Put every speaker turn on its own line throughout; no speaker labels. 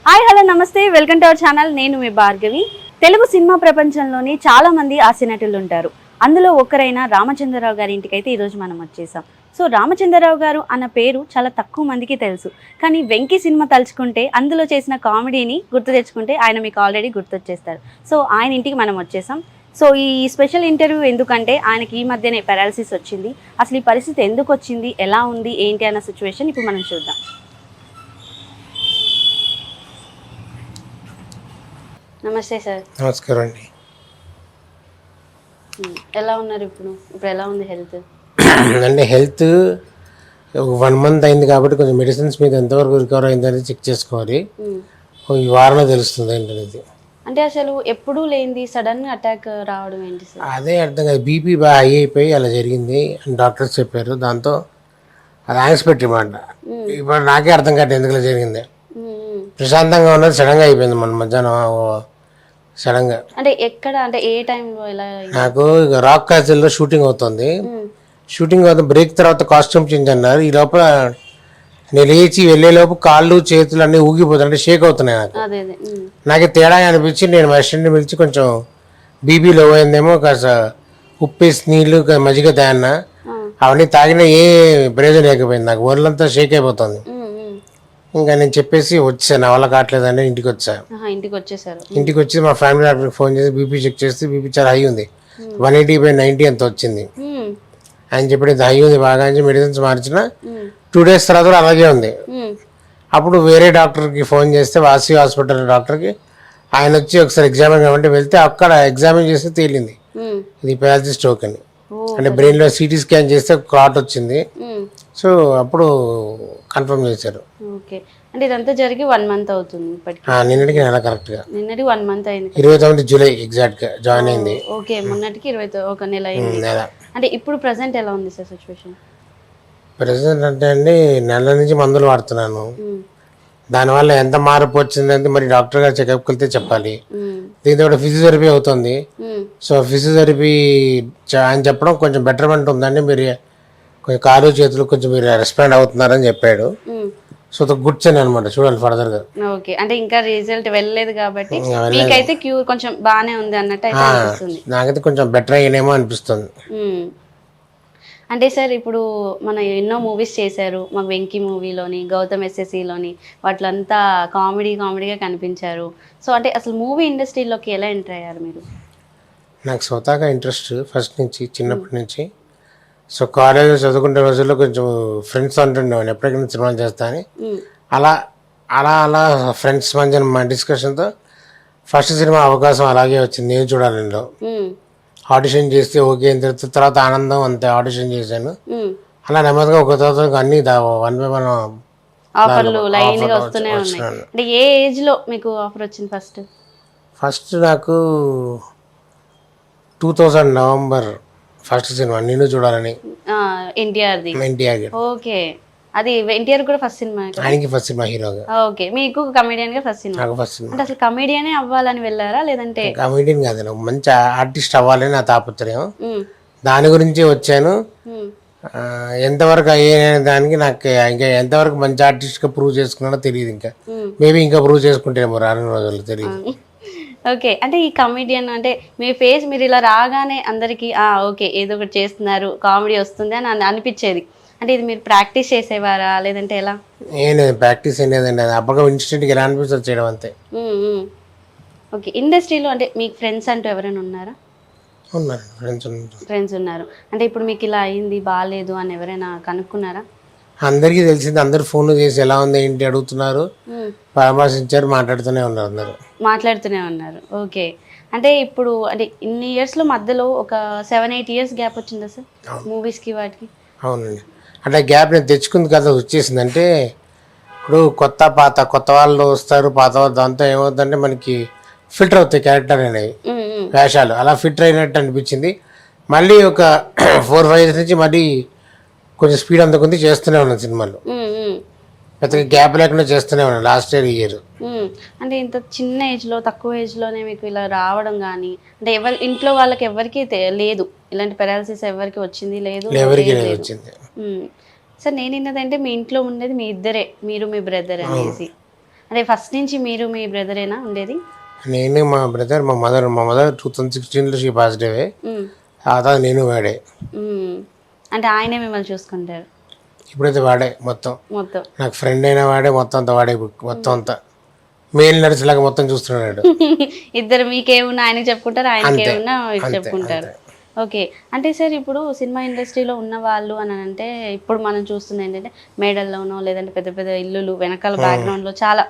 Hi hello నమస్తే welcome to our channel. నేను మీ Bhargavi. Telugu cinema ప్రపంచంలోని చాలా మంది హాస్య నటులు ఉంటారు. అందులో ఒక్కరైన రామచంద్రరావు గారి ఇంటికైతే ఈరోజు మనం వచ్చేసాం. సో రామచంద్రరావు గారు అన్న పేరు చాలా తక్కువ మందికి తెలుసు. కానీ వెంకీ సినిమా తలుచుకుంటే అందులో చేసిన కామెడీని గుర్తు తెచ్చుకుంటే ఆయన మీకు ఆల్రెడీ గుర్తొచ్చేస్తారు. సో ఆయన ఇంటికి మనం వచ్చేసాం. సో ఈ స్పెషల్ ఇంటర్వ్యూ ఎందుకంటే ఆయనకి ఈ మధ్యనే పారాలసిస్ వచ్చింది. అసలు ఈ పరిస్థితి ఎందుకు వచ్చింది, ఎలా ఉంది, ఏంటి అన్న సిచ్యువేషన్ ఇప్పుడు మనం చూద్దాం. నమస్తే సార్.
నమస్కారం అండి.
ఎలా ఉన్నారు ఇప్పుడు ఎలా ఉంది హెల్త్?
అంటే హెల్త్ ఒక 1 month అయింది కాబట్టి కొంచెం మెడిసిన్స్ మీద ఎంతవరకు రికవర్ అయిందని చెక్ చేసుకోవాలి. ఈ వారంలో తెలుస్తుంది ఏంటనేది.
అంటే అసలు ఎప్పుడూ లేనిది సడన్ అటాక్ రావడం ఏంటి సార్?
అదే అర్థం కాదు. బీపీ బాగా హై అయిపోయి అలా జరిగింది అని డాక్టర్స్ చెప్పారు. దాంతో అది యాంగ్స్పెక్ట్ మాట. ఇప్పుడు నాకే అర్థం కాదు ఎందుకు ఇలా జరిగింది. ప్రశాంతంగా ఉన్నది సడన్గా అయిపోయింది మన మధ్యాహ్నం సడన్గా.
అంటే ఎక్కడ, అంటే ఏ టైంలో ఇలా?
నాకు ఇక రాక్ క్యాసిల్లో షూటింగ్ అవుతుంది. షూటింగ్ అవుతుంది, బ్రేక్ తర్వాత కాస్ట్యూమ్ చేంజ్ అన్నారు. ఈ లోపల నేను లేచి వెళ్ళేలోపు కాళ్ళు చేతులు అన్నీ ఊగిపోతున్నాయి, అంటే షేక్ అవుతున్నాయి నాకు. నాకు తేడా అనిపించి నేను మా అసిస్టెంట్ని పిలిచి కొంచెం బీపీ లో అయిందేమో కాస్త ఉప్పేసి నీళ్ళు మజ్జిగ తాగినా, అవన్నీ తాగినా ఏ ప్రయోజనం లేకపోయింది. నాకు ఒళ్ళంతా షేక్ అయిపోతుంది. ఇంకా నేను చెప్పేసి వచ్చాను, నా వల్ల కావట్లేదని ఇంటికి వచ్చాను. ఇంటికి వచ్చి మా ఫ్యామిలీ డాక్టర్కి ఫోన్ చేసి బీపీ చెక్ చేస్తే బీపీ చాలా హై ఉంది, 180/90 అంత వచ్చింది. ఆయన చెప్పి హై ఉంది బాగా అని మెడిసిన్స్ మార్చిన 2 days తర్వాత కూడా అలాగే ఉంది. అప్పుడు వేరే డాక్టర్కి ఫోన్ చేస్తే వాసి హాస్పిటల్ డాక్టర్కి ఆయన వచ్చి ఒకసారి ఎగ్జామిన్ కావాలంటే వెళ్తే అక్కడ ఎగ్జామిన్ చేస్తే తేలింది ఇది పారాలసిస్ స్ట్రోక్ అని. అంటే బ్రెయిన్లో సిటీ స్కాన్ చేస్తే క్లాట్ వచ్చింది. సో అప్పుడు కన్ఫర్మ్ చేశారు.
ఓకే, అంటే ఇదంతా జరిగి 1 month అవుతుంది ఇప్పటికి?
నిన్నటికి నెల కరెక్ట్గా.
నిన్నటికి 1 month అయింది.
29 జూలై ఎగ్జాక్ట్గా జాయిన్ అయింది.
ఓకే, మొన్నటికి 1 నెల అయింది. అంటే ఇప్పుడు ప్రెసెంట్ ఎలా ఉంది సార్ సిచ్యువేషన్?
ప్రెసెంట్ అంటే అండి, నెల నుంచి మందులు వాడుతున్నాను. దానివల్ల ఎంత మార్పు వచ్చిందంటే మరి డాక్టర్ గారు చెకప్కి వెళ్తే చెప్పాలి. దీంతో ఫిజియోథెరపీ అవుతుంది. సో ఫిజియోథెరపీ ఆయన చెప్పడం కొంచెం బెటర్మెంట్ ఉందండి, మీరు కొంచెం కాలు చేతులు కొంచెం మీరు రెస్పాండ్ అవుతున్నారని చెప్పాడు. సో గుడ్ సైన్ అనమాట, చూడాలి ఫర్దర్ గా.
ఓకే, అంటే ఇంకా రిజల్ట్ వెళ్ళలేదు కాబట్టి మీకైతే క్యూర్ కొంచెం బాగానే ఉంది అన్నట్టు అయితే అనిపిస్తుంది.
నాకైతే కొంచెం బెటర్ అయ్యేమో అనిపిస్తుంది.
అంటే సార్ ఇప్పుడు మనం ఎన్నో మూవీస్ చేశారు, మాకు వెంకీ మూవీలోని, గౌతమ్ ఎస్ఎస్సిలోని వాటిలంతా కామెడీగా కనిపించారు. సో అంటే అసలు మూవీ ఇండస్ట్రీలోకి ఎలా ఎంటర్ అయ్యారు మీరు?
నాకు స్వతహాగా ఇంట్రెస్ట్ ఫస్ట్ నుంచి, చిన్నప్పటి నుంచి. సో కాలేజ్ చదువుకునే రోజుల్లో కొంచెం ఫ్రెండ్స్ అంటుండేవాడిని ఎప్పటికైనా సినిమాలు చేస్తా అని. అలా అలా అలా ఫ్రెండ్స్ మధ్య మా డిస్కషన్తో ఫస్ట్ సినిమా అవకాశం అలాగే వచ్చింది. నేను చూడాలంలో ఆడిషన్ చేస్తే ఓకే అయిన తర్వాత ఆనందం అంతే. ఆడిషన్ చేశాను, అలా నెమ్మదిగా ఒక తర్వాత అన్ని 1 by 1
ఆఫర్లు లైన్ గా వస్తూనే ఉన్నాయి. అంటే ఏ ఏజ్ లో మీకు ఆఫర్ వచ్చింది ఫస్ట్?
ఫస్ట్ నాకు 2000 నవంబర్ ఫస్ట్ సినిమా నిన్ను చూడాలని, ఎన్టీఆర్.
ఓకే, అది ఎన్టీఆర్ కూడా ఫస్ట్ సినిమా?
ఆయనకి ఫస్ట్ సినిమా హీరోగా.
ఓకే, మీకు కమెడియన్ గా ఫస్ట్ సినిమా?
First cinema.
అంటే అసలు కమెడియనే అవ్వాలని వెళ్ళారా లేదంటే?
కమెడియన్ కాదు, మంచి ఆర్టిస్ట్ అవ్వాలని నా తాపత్రయం. దాని గురించి వచ్చాను. ఎంతవరకు అయ్యే దానికి నాకు ఇంకా ఎంతవరకు మంచి ఆర్టిస్ట్ గా ప్రూవ్ చేసుకున్నానో తెలియదు. ఇంకా మేబీ ఇంకా ప్రూవ్ చేసుకుంటేమో రానున్న రోజుల్లో తెలియదు.
ఓకే, అంటే ఈ కమెడియన్ అంటే మీ ఫేస్ మీరు ఇలా రాగానే అందరికి ఓకే ఏదో ఒకటి చేస్తున్నారు, కామెడీ వస్తుంది అని అనిపించేది. అంటే ఇది మీరు ప్రాక్టీస్ చేసేవారా లేదంటే ఎలా?
ప్రాక్టీస్ అనేదండి, అది అప్పగా ఇన్స్టెంట్గా ఎలా అనిపిస్తుంది చేయడం అంతే.
ఓకే, ఇండస్ట్రీలో అంటే మీకు ఫ్రెండ్స్ అంటూ ఎవరైనా ఉన్నారా?
ఉన్నారు,
ఫ్రెండ్స్ ఉన్నారు. అంటే ఇప్పుడు మీకు ఇలా అయింది బాగాలేదు అని ఎవరైనా కనుక్కున్నారా?
అందరికీ తెలిసింది, అందరు ఫోన్లు చేసి ఎలా ఉంది ఏంటి అడుగుతున్నారు, పరామర్శించారు, మాట్లాడుతూనే ఉన్నారు. ఓకే, అంటే ఇప్పుడు అంటే ఇన్ని ఇయర్స్లో మధ్యలో ఒక 7-8 years గ్యాప్ వచ్చిందా సార్ మూవీస్కి వాటికి? అవునండి, అంటే గ్యాప్ నేను తెచ్చుకుంది కదా వచ్చేసింది. అంటే ఇప్పుడు కొత్త వాళ్ళు వస్తారు, పాత వాళ్ళు, దాంతో ఏమవుతుందంటే మనకి ఫిల్టర్ అవుతాయి క్యారెక్టర్ అనేవి, వేషాలు అలా ఫిల్టర్ అయినట్టు అనిపించింది. మళ్ళీ ఒక 4-5 years నుంచి మళ్ళీ కొంచెం స్పీడ్ అందుకుంది, చేస్తూనే ఉన్నాను సినిమాలు. పెద్దగా గ్యాప్ లేకుండా చేస్తూనే ఉన్నాను లాస్ట్ ఇయర్.
అంటే ఇంత చిన్న ఏజ్లో, తక్కువ ఏజ్లోనే మీకు ఇలా రావడం కానీ, అంటే ఇంట్లో వాళ్ళకి ఎవరికి లేదు ఇలాంటి పారాలసిస్, ఎవరికి వచ్చింది లేదు?
ఎవరికి వచ్చింది.
సార్ నేను విన్నదంటే మీ ఇంట్లో ఉండేది మీ ఇద్దరే, మీరు మీ బ్రదర్ అనేసి. అంటే ఫస్ట్ నుంచి మీరు మీ బ్రదరేనా ఉండేది?
నేను మా బ్రదర్ మా మదర్ 2016లో షీ పాజిటివ్. ఆ తర్వాత నేను వాడే.
అంటే ఆయనే మిమ్మల్ని చూసుకుంటారు
ఇప్పుడైతే వాడే మొత్తం.
మొత్తం
నాకు ఫ్రెండ్ అయినా వాడే, మొత్తం అంతా వాడే, మొత్తం అంతా మేల్ నర్స్ లాగా మొత్తం చూస్తున్నాడు.
ఇద్దరు మీకేమున్నా ఆయనకి చెప్పుకుంటారు, ఆయనకేమున్నా చెప్పుకుంటారు. ఓకే. అంటే సార్ ఇప్పుడు సినిమా ఇండస్ట్రీలో ఉన్న వాళ్ళు అని అంటే ఇప్పుడు మనం చూస్తుంది ఏంటంటే మేడల్లోనో లేదంటే పెద్ద పెద్ద ఇల్లులు వెనకాల బ్యాక్గ్రౌండ్లో చాలా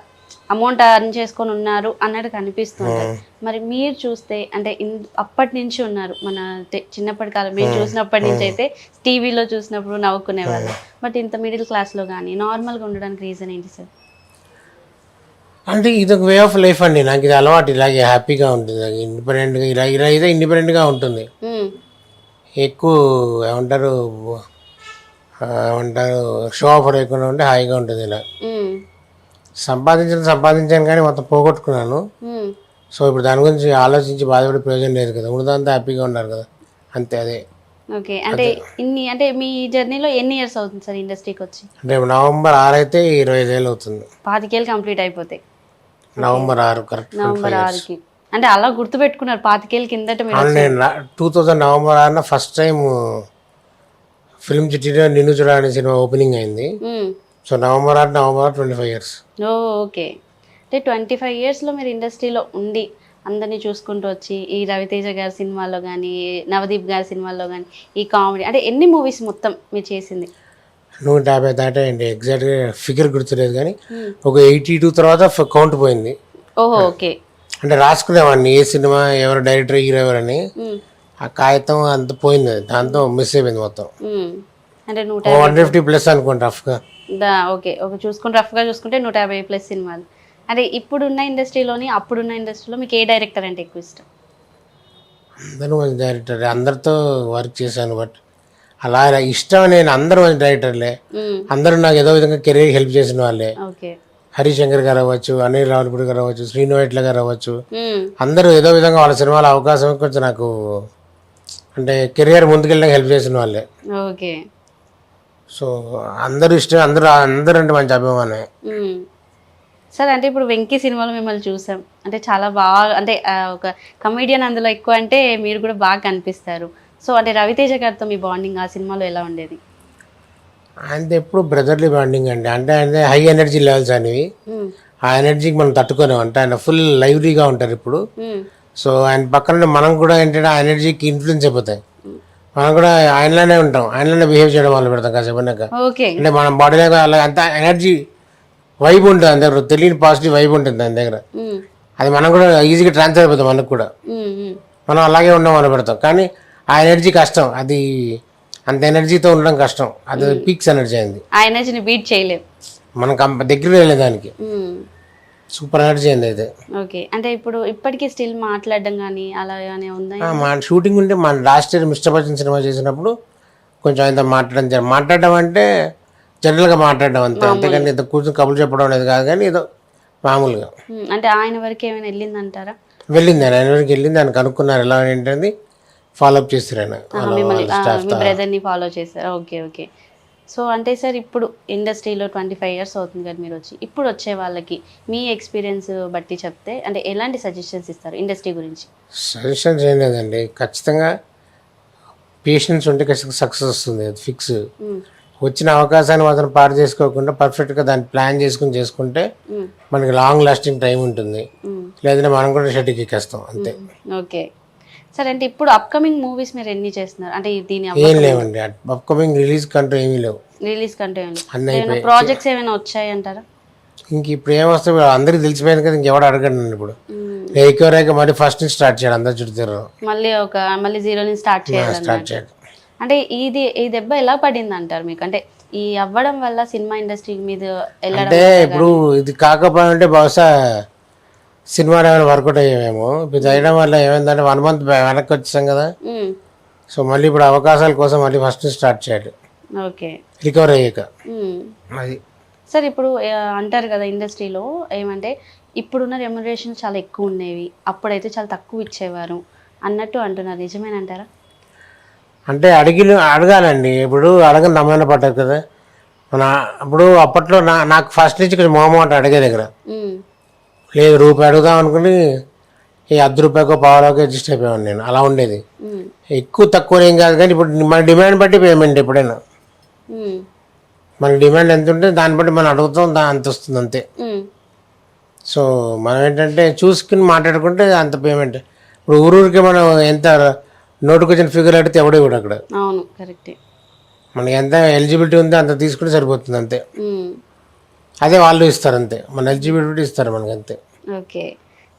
అమౌంట్ అర్న్ చేసుకొని ఉన్నారు అన్నట్టు కనిపిస్తుంటారు. మరి మీరు చూస్తే అంటే అప్పటి నుంచి ఉన్నారు మన చిన్నప్పటి కాలం మీరు చూసినప్పటి నుంచి అయితే టీవీలో చూసినప్పుడు నవ్వుకునేవాళ్ళు. బట్ ఇంత మిడిల్ క్లాస్లో కానీ నార్మల్గా ఉండడానికి రీజన్ ఏంటి సార్?
అంటే ఇది ఒక వే ఆఫ్ లైఫ్ అండి. నాకు ఇది అలవాటు, ఇలాగే హ్యాపీగా ఉంటుంది, ఇండిపెండెంట్గా ఇలా అయితే ఇండిపెండెంట్గా ఉంటుంది. ఎక్కువ ఏమంటారు షో ఆఫ్ లేకుండా ఉంటే హాయిగా ఉంటుంది. ఇలా సంపాదించాను కానీ మొత్తం పోగొట్టుకున్నాను. సో ఇప్పుడు దాని గురించి ఆలోచించి బాధపడే ప్రయోజనం లేదు కదా, ఉన్నదంతా హ్యాపీగా ఉన్నారు కదా, అంతే. అదే.
ఓకే. అంటే మీ జర్నీలో ఎన్ని ఇయర్స్ అవుతుంది సార్ ఇండస్ట్రీకి వచ్చి?
రేపు నవంబర్ 6 అయితే 25 ఏళ్ళు అవుతుంది.
25 ఏళ్ళు కంప్లీట్ అయిపోతాయి.
November 6 correct.
నవంబర్ 6కి అంటే అలా గుర్తుపెట్టుకున్నారు 25 ఏళ్ళ కిందట మీరు?
నేను 2000 నవంబర్ 6 ఫస్ట్ టైం ఫిల్మ్ సిటీలో నిన్ను చూడ అనే సినిమా ఓపెనింగ్ అయింది. So November 25 years.
ఓకే. అంటే 25 ఇయర్స్లో మీరు ఇండస్ట్రీలో ఉండి అందరినీ చూసుకుంటూ వచ్చి ఈ రవితేజ గారి సినిమాలో కానీ నవదీప్ గారి సినిమాల్లో కానీ ఈ కామెడీ అంటే ఎన్ని మూవీస్ మొత్తం మీరు చేసింది?
150 దాటాయండి, ఎగ్జాక్ట్గా ఫిగర్ గుర్తులేదు కానీ ఒక 82 తర్వాత కౌంట్ పోయింది.
ఓహో. ఓకే.
అంటే రాసుకునేవాడిని ఏ సినిమా ఎవరు డైరెక్టర్ హీరో ఎవరని, ఆ కాగితం అంత పోయింది, దాంతో మిస్ అయిపోయింది మొత్తం.
అంటే
150 ప్లస్ అనుకోండి రఫ్గా.
ఓకే. రఫ్గా చూసుకుంటే 150 ప్లస్ సినిమాలు. అంటే ఇప్పుడున్న ఇండస్ట్రీలోని అప్పుడున్న ఇండస్ట్రీలో మీకు ఏ డైరెక్టర్ అంటే ఎక్కువ ఇష్టం?
అందరూ మంచి డైరెక్టర్, అందరితో వర్క్ చేశాను. బట్ అలా ఇష్టం నేను అందరూ మంచి డైరెక్టర్లే, అందరూ నాకు ఏదో విధంగా కెరీర్ హెల్ప్ చేసిన వాళ్ళే. హరిశంకర్ గారు అవ్వచ్చు, అనిల్ రావులపూడి గారు అవ్వచ్చు, శ్రీను వైట్ల గారు అవ్వచ్చు, అందరూ ఏదో విధంగా వాళ్ళ సినిమాల అవకాశం కొంచెం నాకు అంటే కెరియర్ ముందుకెళ్ళడానికి హెల్ప్ చేసిన వాళ్ళే.
ఓకే.
సో అందరూ ఇష్టం, అందరూ అంటే మంచి అభిమానమే.
సార్ అంటే ఇప్పుడు వెంకీ సినిమాలో మిమ్మల్ని చూసాం, అంటే చాలా బాగా అంటే ఒక కమెడియన్ అందులో ఎక్కువ, అంటే మీరు కూడా బాగా కనిపిస్తారు. సో అంటే రవితేజ గారితో మీ బాండింగ్ ఆ సినిమాలో ఎలా ఉండేది?
ఆయనతో ఎప్పుడు బ్రదర్లీ బాండింగ్ అండి. అంటే ఆయన హై ఎనర్జీ లెవెల్స్ అనేవి, ఆ ఎనర్జీకి మనం తట్టుకోలేము. అంటే ఆయన ఫుల్ లైవ్లీగా ఉంటారు ఇప్పుడు. సో ఆయన పక్కన మనం కూడా ఏంటంటే ఆ ఎనర్జీకి ఇన్ఫ్లుయెన్స్ అయిపోతాయి, మనం కూడా ఆయనలోనే ఉంటాం, ఆయనలోనే బిహేవ్ చేయడం మొదలు పెడతాం కాసేపు. అంటే మన బాడీలో అలా అంత ఎనర్జీ వైబ్ ఉంటుంది ఆయన దగ్గర, తెలియని పాజిటివ్ వైబ్ ఉంటుంది ఆయన దగ్గర. అది మనం కూడా ఈజీగా ట్రాన్స్ఫర్ అయిపోతాం, మనకు కూడా మనం అలాగే ఉండడం మొదలు పెడతాం. కానీ ఆ ఎనర్జీ కష్టం, అది అంత ఎనర్జీతో ఉండడం కష్టం, అది పీక్స్ ఎనర్జీ అయింది.
ఆ ఎనర్జీని బీట్ చేయలేం,
మనకు దగ్గర వెళ్ళే దానికి సూపర్ ఎనర్జీ అయింది అయితే.
ఓకే. అంటే ఇప్పుడు ఇప్పటికీ స్టిల్ మాట్లాడడం కానీ అలానే ఉందా?
మా షూటింగ్ ఉంటే మన last year mister Bachchan cinema చేసినప్పుడు కొంచెం ఆయన మాట్లాడడం అంటే జనరల్గా మాట్లాడడం అంతే, అంతేకాని ఇంత కూర్చొని కబుర్లు చెప్పడం అనేది కాదు, కానీ ఏదో మామూలుగా.
అంటే ఆయన వరకు ఏమైనా వెళ్ళిందంటారా?
వెళ్ళింది, ఆయన వరకు వెళ్ళింది, ఆయన కనుక్కున్నారు ఎలా ఏంటంది, ఫాలోఅప్ చేస్తారు ఆయన,
మీ బ్రదర్ని ఫాలో చేశారు. ఓకే. ఓకే. సో అంటే సార్ ఇప్పుడు ఇండస్ట్రీలో 25 ఇయర్స్ అవుతుంది కదా మీరు వచ్చి, ఇప్పుడు వచ్చే వాళ్ళకి మీ ఎక్స్పీరియన్స్ బట్టి చెప్తే అంటే ఎలాంటి సజెషన్స్ ఇస్తారు ఇండస్ట్రీ గురించి?
సజెషన్స్ ఏం లేదండి, ఖచ్చితంగా పేషెన్స్ ఉంటే ఖచ్చితంగా సక్సెస్ వస్తుంది, అది ఫిక్స్. వచ్చిన అవకాశాన్ని మాత్రం పాడు చేసుకోకుండా పర్ఫెక్ట్గా దాన్ని ప్లాన్ చేసుకుంటే మనకి లాంగ్ లాస్టింగ్ టైం ఉంటుంది, లేదంటే మనం కూడా షెడ్కి ఎక్కేస్తాం అంతే.
ఓకే. సరే, అంటే ఇప్పుడు అప్కమింగ్ మూవీస్ మీరు ఎన్ని చేస్తున్నారు? అంటే దీని
ఏం లేవండి, అప్కమింగ్ రిలీజ్ కంటూ ఏమీ లేవు.
రిలీజ్ కంటూ ఏమి ప్రాజెక్ట్స్ ఏమైనా వచ్చాయి అంటారా?
ఇంక ఇప్పుడు ఏమొస్తే అందరికి తెలిసిపోయింది కదా, ఇంకెవడు అడగండి. ఇప్పుడు ఎక్కువ మరి ఫస్ట్ నుంచి స్టార్ట్ చేయాలి, అందరు చుడుతారు,
మళ్ళీ జీరో నుంచి స్టార్ట్ చేయాలి. అంటే ఈ దెబ్బ ఎలా పడింది అంటారు మీకు? అంటే ఈ అవ్వడం వల్ల సినిమా ఇండస్ట్రీ మీద
అంటే ఇప్పుడు ఇది కాకపోతే బహుశా సినిమా వర్కౌట్ అయ్యేమేమో. ఇప్పుడు చేయడం వల్ల ఏమైందంటే 1 month వెనక్కి వచ్చాం కదా, సో మళ్ళీ ఇప్పుడు అవకాశాల కోసం మళ్ళీ ఫస్ట్ స్టార్ట్ చేయాలి.
ఓకే.
రికవర్ అయ్యాక అది.
సార్ ఇప్పుడు అంటారు కదా ఇండస్ట్రీలో ఏమంటే ఇప్పుడున్న రెమ్యునరేషన్ చాలా ఎక్కువ ఉండేవి, అప్పుడైతే చాలా తక్కువ ఇచ్చేవారు అన్నట్టు అంటున్నారు, నిజమేనంటారా?
అంటే అడగాలండి, ఇప్పుడు అడగని నమ్మన పడ్డారు కదా, అప్పట్లో నాకు ఫస్ట్ నుంచి కొంచెం మొహమాట అడిగే దగ్గర
ఉమ్,
లేదు రూపాయి అడుగుదాం అనుకుని ఈ ₹10 పావులోకి అడ్జస్ట్ అయిపోయాను నేను. అలా ఉండేది.
ఉమ్,
ఎక్కువ తక్కువ ఏం కాదు, కానీ ఇప్పుడు మన డిమాండ్ బట్టి పేమెంట్ ఎప్పుడైనా.
ఉమ్,
మన డిమాండ్ ఎంత ఉంటే దాన్ని బట్టి మనం అడుగుతాం, అంత వస్తుంది అంతే.
ఉమ్,
సో మనం ఏంటంటే చూసుకుని మాట్లాడుకుంటే అంత పేమెంట్. ఇప్పుడు ఊరికి మనం ఎంత నోటుకు వచ్చిన ఫిగర్ అడిగితే ఎవడో కూడా అక్కడ
అవును కరెక్టే.
మనకి ఎంత ఎలిజిబిలిటీ ఉందో అంత తీసుకుంటే సరిపోతుంది అంతే.
ఉమ్,
అదే వాళ్ళు ఇస్తారు అంతే, మన ఎలిజిబిలిటీ ఇస్తారు మనకి అంతే.
ఓకే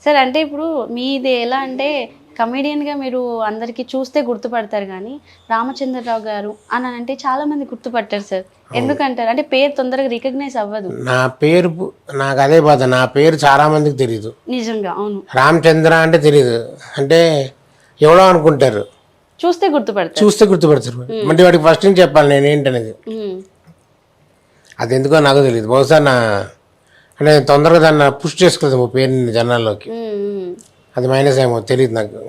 సార్, అంటే ఇప్పుడు మీది ఎలా అంటే కమెడియన్గా మీరు అందరికీ చూస్తే గుర్తుపడతారు, కానీ రామచంద్రరావు గారు అని అంటే చాలా మంది గుర్తుపట్టారు సార్. ఎందుకంటారు అంటే పేరు తొందరగా రికగ్నైజ్ అవ్వదు.
నా పేరు నాకు అదే బాధ, నా పేరు చాలా మందికి తెలియదు.
నిజంగా అవును.
రామచంద్ర అంటే తెలియదు, అంటే ఎవడో అనుకుంటారు,
చూస్తే గుర్తుపడతారు.
చూస్తే గుర్తుపడతారు. అంటే వాడికి ఫస్ట్ నుంచి చెప్పాలి నేను ఏంటనేది.
ఉమ్,
అది ఎందుకో నాకు తెలియదు. బహుశా అంటే తొందరగా దాన్ని పుష్ చేసుకోలేదు మా పేరుని జనాల్లోకి.
ఉమ్, ఉమ్,
అది మైనస్ ఏమో తెలియదు నాకు.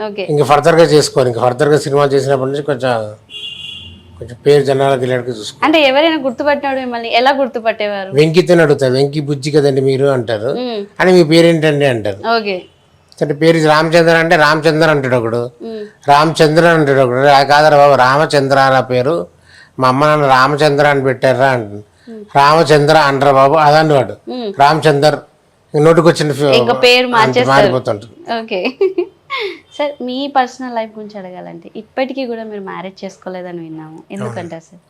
ఓకే.
ఇంకా ఫర్దర్గా చేసుకోవాలి, ఇంకా ఫర్దర్గా సినిమా చేసినప్పటి నుంచి కొంచెం పేరు జనాలకు వెళ్ళడానికి చూసుకో.
అంటే ఎవరైనా గుర్తుపట్టినాడు మిమ్మల్ని ఎలా గుర్తుపట్టేవారు?
వెంకితో అడుగుతారు, వెంకి బుజ్జి కదండి మీరు అంటారు.
ఉమ్,
అని మీ పేరు ఏంటండి అంటారు.
ఓకే.
అంటే పేరు రామచంద్ర అంటే రామచంద్ర అంటాడు ఒకడు,
ఉమ్,
రామచంద్ర అంటాడు ఒకడు. కాదరా బాబు రామచంద్ర నా పేరు, మా అమ్మ నాన్న రామచంద్ర అని పెట్టారా అంటుంది. రామచంద్ర అనరా బాబు అదండి వాడు.
ఉమ్,
రామచందర్ నోటికి వచ్చిన
ఇంకా పేరు మార్చేస్తారు.
మారిపోతుంటారు.
ఓకే. సార్ మీ పర్సనల్ లైఫ్ గురించి అడగాలంటే ఇప్పటికీ కూడా మీరు మ్యారేజ్ చేసుకోలేదని విన్నాము, ఎందుకంటారు సార్?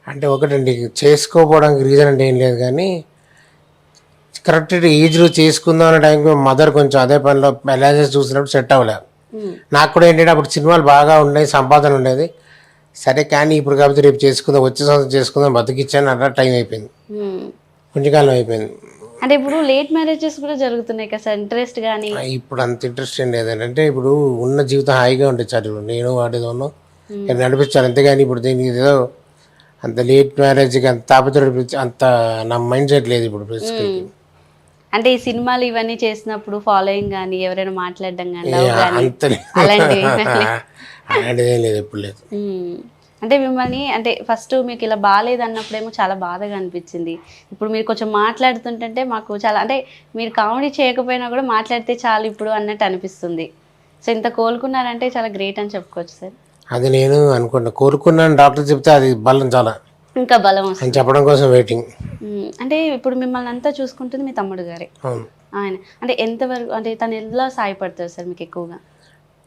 అంటే ఒకటండి, చేసుకోకపోవడానికి రీజన్ అంటే ఏం లేదు, కానీ కరెక్ట్ ఏజ్లో చేసుకుందాం అనే టైంకి మదర్ కొంచెం అదే పనిలో మెలాజెస్ చూసినప్పుడు సెట్ అవ్వలేదు.
ఉమ్,
నాకు కూడా ఏంటంటే అప్పుడు సినిమాలు బాగా ఉండేవి, సంపాదన ఉండేది. సరే కానీ ఇప్పుడు కాబట్టి రేపు చేసుకుందాం, వచ్చే సంవత్సరం చేసుకుందాం, బతికిచ్చాను అట్లా టైం అయిపోయింది,
ఉమ్.
కొంచెం కాలం అయిపోయింది.
అంటే ఇప్పుడు లేట్ మ్యారేజెస్ కూడా జరుగుతున్నాయి కదా సార్, ఇంట్రెస్ట్ కానీ?
ఇప్పుడు అంత ఇంట్రెస్ట్ ఏం లేదంటే ఇప్పుడు ఉన్న జీవితం హాయిగా ఉంటుంది సార్. ఇప్పుడు నేను వాడేదోనో నడిపించాను అంతేగాని ఇప్పుడు దీనికి ఏదో అంత లేట్ మ్యారేజ్కి అంత తాపత్రయ అంత నా మైండ్ సెట్ లేదు ఇప్పుడు బేసిక్గా.
అంటే ఈ సినిమాలు ఇవన్నీ చేసినప్పుడు ఫాలోయింగ్ కానీ ఎవరైనా మాట్లాడడం కానీ
అంత
అలాంటివి
అలాంటిది ఏం లేదు, ఎప్పుడు లేదు.
అంటే మిమ్మల్ని అంటే ఫస్ట్ మీకు ఇలా బాగాలేదు అన్నప్పుడేమో చాలా బాధగా అనిపించింది. ఇప్పుడు మీరు కొంచెం మాట్లాడుతుంటే మాకు చాలా అంటే మీరు కామెడీ చేయకపోయినా కూడా మాట్లాడితే చాలు ఇప్పుడు అన్నట్టు అనిపిస్తుంది. సో ఇంత కోలుకున్నారంటే చాలా గ్రేట్ అని చెప్పుకోవచ్చు సార్.
అది నేను అనుకున్నా, కోరుకున్నాను డాక్టర్ చెప్తే అది బలం చాలా
ఇంకా బలం వస్తుంది
అని చెప్పడం కోసం వెయిటింగ్.
అంటే ఇప్పుడు మిమ్మల్ని అంతా చూసుకుంటుంది మీ తమ్ముడు గారే.
అవును.
ఆయన అంటే ఎంతవరకు అంటే తను ఎలా సాయపడతారు సార్ మీకు ఎక్కువగా?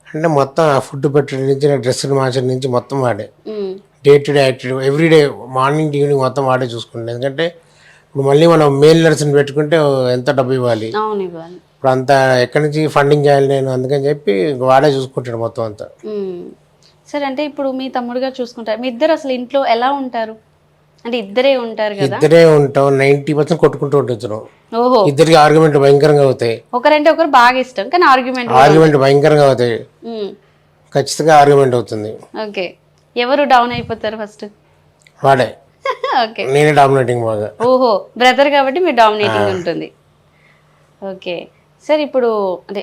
అంటే మొత్తం ఆ ఫుడ్ పెట్టడం నుంచి డ్రెస్సులు మార్చడం నుంచి మొత్తం వాడే,
um,
day to day activity everyday morning evening మొత్తం వాడే చూసుకుంటాం. ఎందుకంటే ఇప్పుడు మళ్ళీ మనం మేల్ నర్సుని పెట్టుకుంటే ఎంత డబ్బు ఇవ్వాలి,
అవును ఇవ్వాలి.
ఇప్పుడు అంతా ఎక్కడి నుంచి ఫండింగ్ చేయాలి నేను, అందుకని చెప్పి వాడే చూసుకుంటాడు మొత్తం అంతా.
సార్ అంటే ఇప్పుడు మీ తమ్ముడుగా చూసుకుంటారు, మీ ఇద్దరు అసలు ఇంట్లో ఎలా ఉంటారు? అంటే ఇద్దరే ఉంటారు కదా?
ఇద్దరే ఉంటాం, 90% కొట్టుకుంటూ ఉంటున్నాం.
ఓహో,
ఇద్దరికి ఆర్గ్యుమెంట్ భయంకరంగా అవుతాయి.
ఒకరంటే ఒకరు బాగా ఇష్టం కానీ
ఆర్గ్యుమెంట్ భయంకరంగా అవుతాయి, ఖచ్చితంగా ఆర్గ్యుమెంట్ అవుతుంది.
ఓకే, ఎవరు డౌన్ అయిపోతారు ఫస్ట్?
వాడే.
ఓకే,
నేనే డామినేటింగ్ బాగా.
ఓహో, బ్రదర్ కాబట్టి మీరు డామినేటింగ్ ఉంటుంది. ఓకే సార్, ఇప్పుడు అంటే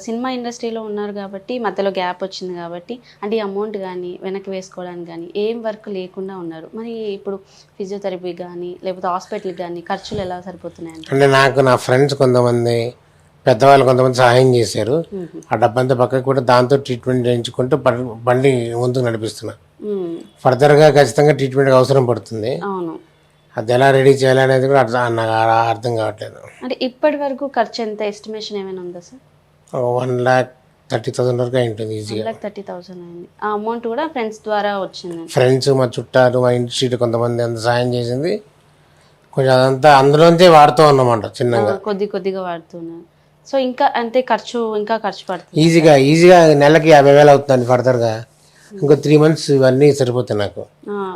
సినిమా ఇండస్ట్రీలో ఉన్నారు కాబట్టి మధ్యలో గ్యాప్ వచ్చింది కాబట్టి అంటే అమౌంట్ కానీ వెనక్కి వేసుకోవడానికి కానీ ఏం వర్క్ లేకుండా ఉన్నారు. మరి ఇప్పుడు ఫిజియోథెరపీ కానీ లేకపోతే హాస్పిటల్కి కానీ ఖర్చులు ఎలా సరిపోతున్నాయండి?
అంటే నాకు నా ఫ్రెండ్స్ కొంతమంది పెద్దవాళ్ళు కొంతమంది సహాయం చేశారు, ఆ డబ్బంతా పక్కకు కూడా దాంతో ట్రీట్మెంట్ చేయించుకుంటూ బండి ముందుకు నడిపిస్తున్నా. ఫర్దర్గా ఖచ్చితంగా ట్రీట్మెంట్ అవసరం పడుతుంది.
అవును,
అది ఎలా రెడీ చేయాలనేది కూడా నాకు అర్థం కావట్లేదు.
అంటే ఇప్పటి వరకు ఖర్చు ఎంత ఎస్టిమేషన్ ఏమైనా ఉందా సార్?
1,30,000 వరకు అయి ఉంటుంది ఈజీగా.
1,30,000 అయింది. ఆ అమౌంట్ కూడా ఫ్రెండ్స్ ద్వారా వచ్చింది?
ఫ్రెండ్స్, మా చుట్టాలు, మా ఇంటి సీటు కొంతమంది అంత సాయం చేసింది. కొంచెం అదంతా అందులోంచే వాడుతూ ఉన్నమాట చిన్నగా,
కొద్దిగా వాడుతున్నారు. సో ఇంకా అంటే ఖర్చు పడుతుంది
ఈజీగా నెలకి 50,000 అవుతుంది. ఫర్దర్గా ఇంకో 3 months ఇవన్నీ సరిపోతాయి నాకు.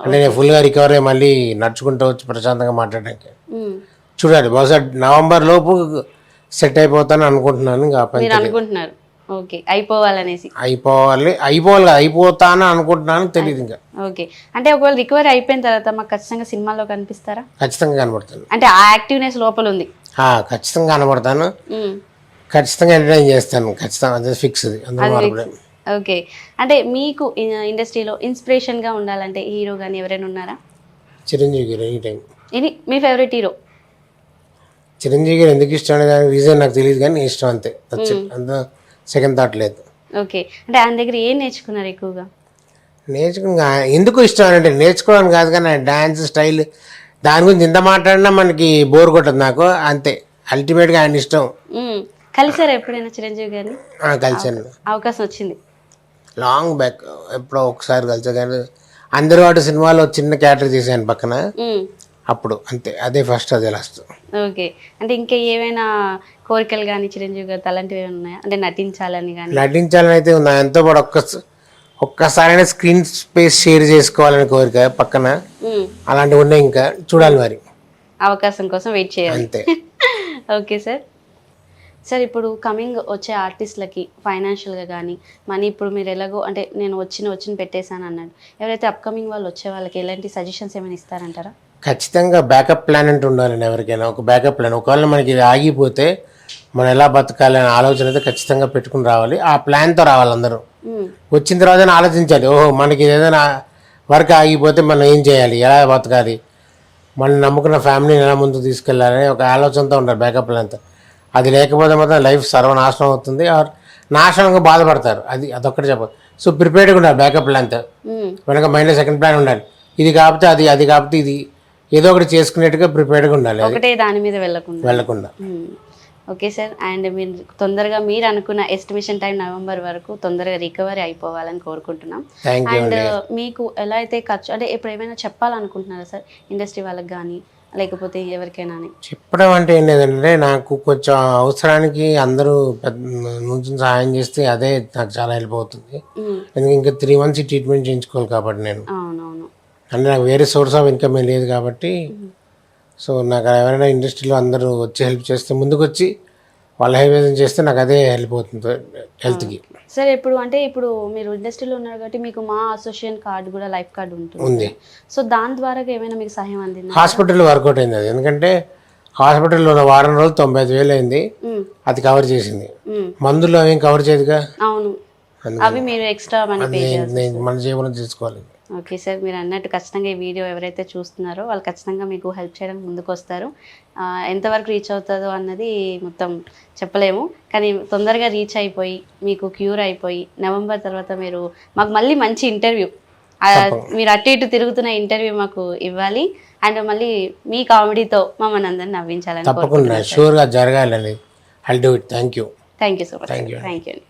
అంటే నేను ఫుల్గా రికవర్ అయ్యి మళ్ళీ నడుచుకుంటూ వచ్చి ప్రశాంతంగా మాట్లాడడానికి చూడాలి. బహుశా నవంబర్ లోపు సెట్ అయిపోతాను అనుకుంటున్నాను. ఇంకా
అనుకుంటున్నారు? ఓకే, అయిపోవాలనేసి.
అయిపోతాను అనుకుంటున్నాను, తెలియదు ఇంకా.
ఓకే, అంటే ఒకవేళ రికవరీ అయిపోయిన తర్వాత మాకు ఖచ్చితంగా సినిమాలో కనిపిస్తారా?
ఖచ్చితంగా కనబడతాను.
అంటే ఆ యాక్టివ్నెస్ లోపల ఉంది?
ఖచ్చితంగా కనబడతాను, ఖచ్చితంగా ఎంటర్టైన్ చేస్తాను, ఖచ్చితంగా అదే ఫిక్స్.
ఓకే, అంటే మీకు ఇండస్ట్రీలో ఇన్స్పిరేషన్గా ఉండాలంటే హీరో కానీ ఎవరైనా ఉన్నారా?
చిరంజీవి గారు ఎనీ టైం.
ఇది మీ ఫేవరెట్ హీరో?
చిరంజీవి గారు ఎందుకు ఇష్టం అనే దాని రీజన్ నాకు తెలియదు, కానీ ఇష్టం అంతే. అంత సెకండ్ థాట్ లేదు.
ఓకే, అంటే ఆయన దగ్గర ఏం నేర్చుకున్నారు ఎక్కువగా?
నేర్చుకుని ఎందుకు ఇష్టం అంటే నేర్చుకోవడానికి కాదు, కానీ ఆయన డ్యాన్స్ స్టైల్ దాని గురించి ఎంత మాట్లాడినా మనకి బోర్ కొట్టదు నాకు, అంతే. అల్టిమేట్గా ఆయన ఇష్టం.
కలిసారా ఎప్పుడైనా చిరంజీవి గారిని?
కలిసాను,
అవకాశం వచ్చింది.
లాంగ్ బ్యాక్ ఎప్పుడో ఒకసారి కలిసా, కానీ అందరూ వాటి సినిమాలో చిన్న క్యారెక్టర్ చేశాను పక్కన, అప్పుడు అంతే. అదే ఫస్ట్, అదే లాస్ట్.
ఓకే, అంటే ఇంకా ఏమైనా కోరికలు కానీ చిరంజీవి గారు అలాంటివి ఏమైనా ఉన్నాయా? అంటే నటించాలని కానీ?
నటించాలని అయితే ఉంది, ఎంతో పాటు ఒక్కసారైనా స్క్రీన్ స్పేస్ షేర్ చేసుకోవాలని కోరిక పక్కన. అలాంటివి ఉన్నాయి, ఇంకా చూడాలి మరి.
అవకాశం కోసం వెయిట్ చేయాలి
అంతే.
Okay sir. సార్ ఇప్పుడు కమింగ్ వచ్చే ఆర్టిస్టులకి ఫైనాన్షియల్గా కానీ మనీ, ఇప్పుడు మీరు ఎలాగో అంటే నేను వచ్చిన పెట్టేశాను అన్నాడు, ఎవరైతే అప్కమింగ్ వాళ్ళు వచ్చే వాళ్ళకి ఎలాంటి సజెషన్స్ ఏమైనా ఇస్తారంటారా?
ఖచ్చితంగా బ్యాకప్ ప్లాన్ అంటూ ఉండాలండి ఎవరికైనా. ఒక బ్యాకప్ ప్లాన్, ఒకవేళ మనకి ఇది ఆగిపోతే మనం ఎలా బతకాలి అనే ఆలోచన అయితే ఖచ్చితంగా పెట్టుకుని రావాలి. ఆ ప్లాన్తో రావాలి అందరూ. వచ్చిన తర్వాత ఆలోచించాలి, ఓహో మనకి ఏదైనా వర్క్ ఆగిపోతే మనం ఏం చేయాలి, ఎలా బతకాలి, మనం నమ్ముకున్న ఫ్యామిలీని ఎలా ముందుకు తీసుకెళ్ళాలని ఒక ఆలోచనతో ఉంటారు బ్యాకప్ ప్లాన్తో. అది లేకపోతే మాత్రం లైఫ్ సర్వనాశనం అవుతుంది, ఆర్ నాశనంగా బాధపడతారు. అదొక్కటి చెప్పదు. సో ప్రిపేర్డ్గా ఉండాలి బ్యాకప్ ప్లాన్తో. వెనక మైండ్లో సెకండ్ ప్లాన్ ఉండాలి, ఇది కాకపోతే అది కాకపోతే ఇది, ఏదో ఒకటి చేసుకునేట్టుగా ప్రిపేర్డ్గా ఉండాలి,
ఒకటే దాని మీద
వెళ్ళకుండా.
ఓకే సార్, అండ్ మీరు తొందరగా మీరు అనుకున్న ఎస్టిమేషన్ టైం నవంబర్ వరకు తొందరగా రికవరీ అయిపోవాలని కోరుకుంటున్నాం. అండ్ మీకు ఎలా అయితే ఖర్చు అంటే ఇప్పుడు ఏమైనా చెప్పాలనుకుంటున్నారా సార్ ఇండస్ట్రీ వాళ్ళకి కానీ లేకపోతే ఎవరికైనా?
చెప్పడం అంటే ఏం లేదంటే, నాకు కొంచెం అవసరానికి అందరూ నుంచి సహాయం చేస్తే అదే నాకు చాలా హెల్ప్ అవుతుంది. ఎందుకంటే ఇంకా 3 months ట్రీట్మెంట్ చేయించుకోవాలి కాబట్టి నేను. అంటే నాకు వేరే సోర్స్ ఆఫ్ ఇన్కమ్ ఏం లేదు కాబట్టి. సో నాకు ఎవరైనా ఇండస్ట్రీలో అందరూ వచ్చి హెల్ప్ చేస్తే, ముందుకు వచ్చి వాళ్ళ హెల్ప్ చేస్తే నాకు అదే హెల్ప్ అవుతుంది హెల్త్కి.
సరే, ఇప్పుడు మీరు ఇండస్ట్రీలో ఉన్నారు కాబట్టి మీకు మా అసోసియేషన్ కార్డు కూడా, లైఫ్ కార్డు ఉంటుంది. సో దాని ద్వారా ఏమైనా మీకు సహాయం అందింది?
హాస్పిటల్లో వర్కౌట్ అయింది అది. ఎందుకంటే హాస్పిటల్లో ఉన్న వారం రోజులు 95,000 అయింది, అది కవర్ చేసింది. మందులో ఏం కవర్ చేయదుగా.
అవును, అవి మీరు ఎక్స్ట్రా
మన జీవనం తీసుకోవాలి.
ఓకే సార్, మీరు అన్నట్టు ఖచ్చితంగా ఈ వీడియో ఎవరైతే చూస్తున్నారో వాళ్ళు ఖచ్చితంగా మీకు హెల్ప్ చేయడానికి ముందుకు వస్తారు. ఎంతవరకు రీచ్ అవుతుందో అన్నది మొత్తం చెప్పలేము, కానీ తొందరగా రీచ్ అయిపోయి మీకు క్యూర్ అయిపోయి నవంబర్ తర్వాత మీరు మాకు మళ్ళీ మంచి ఇంటర్వ్యూ, మీరు అటు ఇటు తిరుగుతున్న ఇంటర్వ్యూ మాకు ఇవ్వాలి. అండ్ మళ్ళీ మీ కామెడీతో మమ్మల్ని అందరిని నవ్వించాలని
తప్పకుండా, షూర్గా జరగాలని. I'll do it. Thank you
so much. Thank you అండి.